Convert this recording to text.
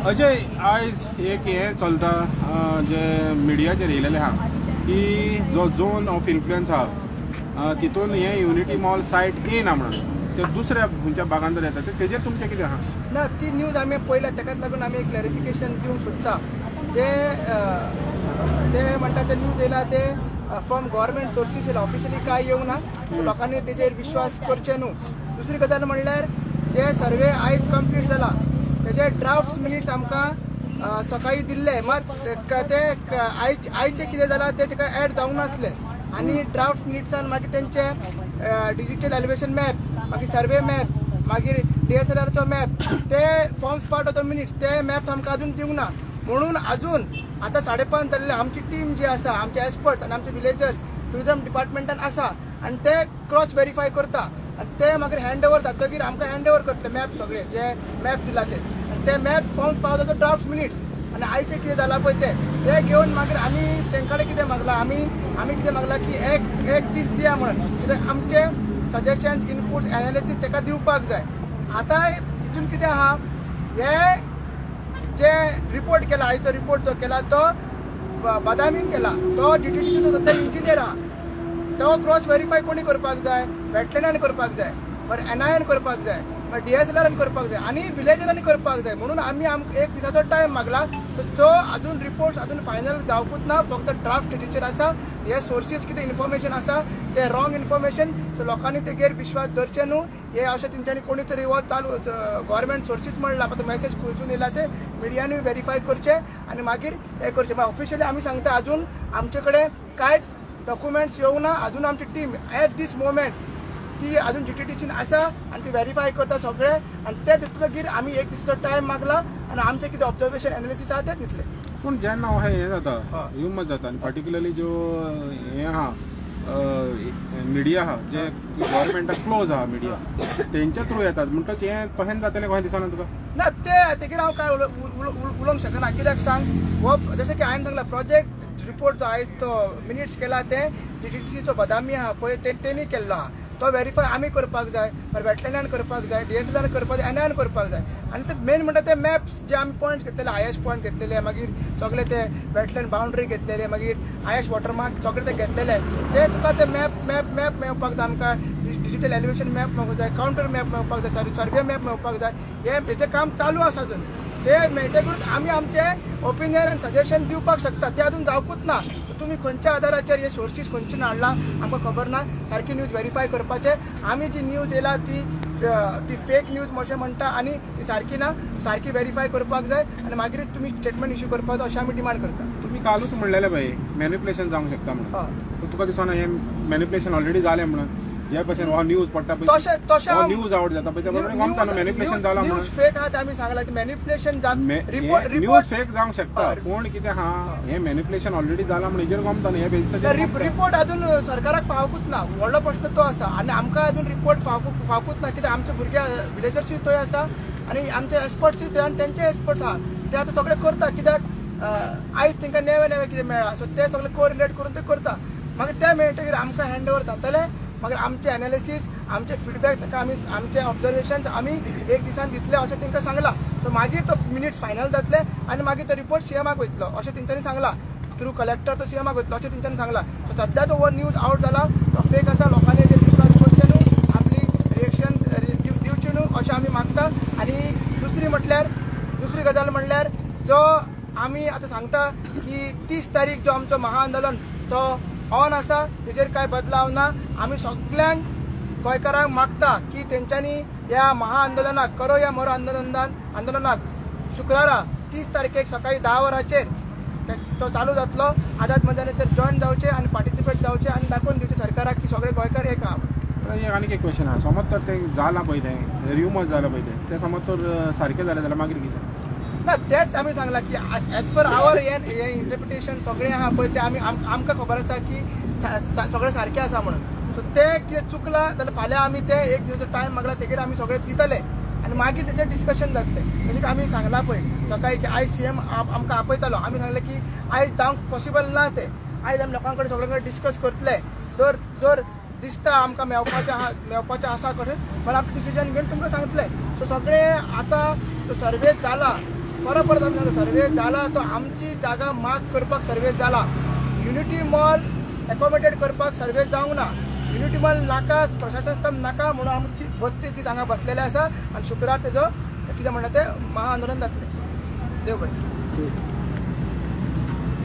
अजय आज एक हे चलता जे मिडियाचेर येयलेले आहा की जो झोन ऑफ इन्फ्लुएन्स आहा तितून हे युनिटी मॉल सायट येना म्हणून ते दुसऱ्या खंयच्या भागांत येता तेजेर तुमचें कितें आहा? ना ती न्यूज आमी पळयल्या ताकाच लागून आमी एक क्लॅरिफिकेशन दिवंक सोदता. जे ते म्हणटा ते न्यूज येयला ते फ्रॉम गव्हर्मेंट सोर्सीस येयला, ऑफिशियली काय येवंक ना. सो लोकांनी तेजेर विश्वास करचे न्हू. दुसरी गजाल म्हणल्यार जे सर्वे आयज कंप्लीट जाला तेजे ड्राफ्ट मिनिट्स आमकां सकाळी दिल्ले, मात ते आयचे कितें जालां ते तिका ऍड जावंक नासले. आनी ड्राफ्ट मिनिट्सान मागीर तेंचे डिजिटल एलिवेशन मॅप, मागीर सर्वे मॅप, मागीर DSLRचो मॅप, ते forms part of the minutes ते मॅप आमकां अजून दिवंक ना. म्हणून अजून आता 5:30 जाल्ले आमची टीम जी आसा, आमचे एक्सपर्ट्स आनी आमचे विलेजर्स टुरिझम डिपार्टमेंटान आसा आनी ते क्रॉस व्हेरीफाय करता आनी ते मागीर हँड ओव्हर जातकीर आमकां हँड ओव्हर करतले मॅप सगळे जे मॅप दिला ते. आनी ते मॅप फॉर्म्स पावता ड्राफ्ट मिनिट्स आनी आयचे कितें जाला पळय ते घेवन मागीर आमी तेंकाडे कितें मागला, आमी कितें मागला की एक दीस दिया म्हणून, कित्याक आमचे सजेशन्स इनपुट्स एनालिसीस तेका दिवपाक जाय. आतां हितून कितें आहा, हे जे रिपोर्ट केला, आयचो रिपोर्ट जो केला तो बदामीन केला, तो DTDCचो सद्या इंजिनियर आहा. तो क्रॉस व्हेरीफाय कोणी करपाक जाय? वेटलँडान करपाक जाय, बरें NIAन करपाक जाय, मागीर DSLRन करपाक जाय आनी विलेजरांनी करपाक जाय. म्हणून आमी एक दिसाचो टायम मागला. तो अजून रिपोर्ट्स अजून फायनल जावपूच ना, फक्त ड्राफ्ट स्टेजीचेर आसा. हे सोर्सीस कितें इन्फॉर्मेशन आसा ते रॉंग इन्फॉर्मेशन, सो लोकांनी तेजेर विश्वास धरचे न्हू. हे अशें तेंच्यांनी कोणी तरी हो चालू गव्हर्मेंट सोर्सीस म्हणला, तो मेसेज खंयसून येयला ते मिडियांनी व्हेरीफाय करचे आनी मागीर हे करचे. ऑफिशियली आमी सांगता अजून आमचे कडेन कांयच डॉक्युमेंट्स येवंक ना. अजून आमची टीम एट दीस मोमेंट ती अजून DTDCन आसा आनी ती व्हेरीफाय करता सगळे. आनी ते दितकीर आमी एक दिसाचो टायम मागला आनी आमचे कितें ऑब्जर्वेशन एनालिसीस आहा ते दितले. पूण जेन्ना हे जाता ह्युमस जाता आनी पर्टिक्युलरली जो हे आहा मिडिया आहा जे गव्हर्मेंटाक क्लोज आहा मिडिया तेंच्या थ्रू येतात म्हणटच हे कशें जातलें कशें दिसना तुका? ना तेजेर हांव काय उलोवंक शकना. कित्याक सांग, हो जशें की हांवें सांगला प्रोजेक्ट रिपोर्ट जो आयज तो मिनिट्स केला ते DTDCचो बदामी आहा पळय तेणी केल्लो आहा. तो व्हेरीफाय आमी करपाक जाय, वेटलँडान करपाक जाय, DSLR करपाक जाय, NIAन करपाक जाय. आनी ते मेन म्हणटा ते मॅप्स जे आमी पॉयंट घेतलेले, हायेस्ट पॉयंट घेतलेले, मागीर सगळे ते वेटलँड बाउंड्री घेतलेले, मागीर हायेस्ट वॉटरमार्क सगळे ते घेतलेले. ते तुका ते मॅप मेळपाक जाय, आमकां डिजिटल एलिवेशन मॅप मेळपाक जाय, कावंटर मॅप मेळपाक जाय, सर्वे मॅप मेळपाक जाय. हेजें काम चालू आसा अजून. ते मेळटकूच आमी आमचे ओपिनियन आनी सजेशन दिवपाक शकता. ते अजून जावपूच ना. तुम्ही खंयच्या आधाराचेर हे सोर्सीस खंयच्यान हाडला आमकां खबर ना. सारकी न्यूज व्हेरीफाय करपाचे. आमी जी न्यूज येयला ती फेक न्यूज अशें म्हणटा आनी ती सारकी ना. सारकी व्हेरीफाय करपाक जाय आनी मागीर तुमी स्टेटमेंट इश्यू करपाक जाय अशें आमी डिमांड करता. तुम्ही कालूच म्हणलेले पळय मॅनिप्युलेशन जावंक शकता म्हणून, तुका दिसना हे मॅनिप्युलेशन ऑलरेडी जालें म्हणून? जे भशेन हो न्यूज पडटा पळय, तशें न्यूज आउट जाता पळय, त्या गमता मॅनिप्युलेशन जाला म्हणून. न्यूज फेक आहा ते आमी सांगला की मॅनिप्युलेशन न्यूज फेक जावंक शकता, पूण कितें आहा हे मॅनिप्युलेशन ऑलरेडी जाला म्हणून हेजेर गमता न्ही. हे बेसिसाचेर रिपोर्ट अजून सरकाराक पावपूच ना. व्हडलो प्रश्न तो आसा आनी आमकां अजून रिपोर्ट पावपूच ना. कित्याक आमचे भुरगे विलेजर्सूय थंय आसा आनी आमचे एक्सपर्ट्सूय थंय आनी तेंचे एक्सपर्ट्स आहा ते आतां सगळे करता. कित्याक आयज तांकां नेवे कितें मेळ्ळा, सो ते सगळे कोरिलेट करून ते करता. मागीर ते मेळटकीर आमकां हँड ओव्हर जातले. मागीर आमचे एनालिसीस, आमचे फीडबॅक ताका आमी आमचे ऑब्जर्वेशन्स आमी एक दिसान दितले अशें तांकां सांगला. सो मागीर तो मिनिट्स फायनल जातले आनी मागीर तो रिपोर्ट CMक वयतलो अशें तेंच्यांनी सांगला. थ्रू कलेक्टर तो CMक वयतलो अशें तेंच्यांनी सांगला. सो सद्या तो हो न्यूज आउट जाला तो फेक आसा. लोकांनी हेजेर विश्वास करचे न्हू, आपली रिएक्शन्स दिवची न्हू अशें आमी मागता. आनी दुसरी गजाल म्हणल्यार जो आमी आतां सांगता की 30 तारीख जो आमचो महाआंदोलन तो ऑन आसा, तेजेर कांय बदलाव ना. आमी सगळ्यांक गोंयकारांक मागता की तेंच्यांनी ह्या महाआंदोलनाक करो या मरो आंदोलनाक शुक्रारा 30 तारखेक सकाळी 10 वरांचेर तो चालू जातलो. आझाद मैदानाचेर जॉयन जावचे आनी पार्टिसिपेट जावचे आनी दाखोवन दिवचे सरकाराक की सगळे गोंयकार एक आहा. आनीक एक क्वेश्चन आहा, समज तर तें जाला पळय तें र्युमर्स जाला पळय तें समज तर सारकें जालें जाल्यार मागीर कितें? ना तेच आमी सांगला की एज पर आवर हे इंटरप्रिटेशन सगळें आहा पळय ते आमी आमकां खबर आसा की सगळें सारकें आसा म्हणून. सो ते कितें चुकलां जाल्यार फाल्यां आमी ते एक दिसाचो टायम मागला तेजेर आमी सगळें दितले आनी मागीर तेचेर डिस्कशन जातलें. म्हणजे आमी सांगला पळय सकाळी की आयज CM आमकां आपयतालो. आमी सांगलें की आयज जावंक पॉसिबल ना तें. आयज आमी लोकां कडेन सगळे कडेन डिस्कस करतले. जर दिसता आमकां मेवपाचें आसा कशें पण आमी डिसिजन घेवन तुमकां सांगतले. सो सगळें आतां सर्वे जाला परत आमचा सर्वे जाला तो आमची जागा माग करपाक सर्वे जाला. युनिटी मॉल एकोमोडेट करपाक सर्वे जावंक ना. युनिटी मॉल नाका, प्रशासन स्तंभ नाका म्हणून आमची 32 दीस हांगा बसलेले आसा आनी शुक्रार तेजो कितें म्हणटा तें महाआंदोलन जातलें. देव बरें.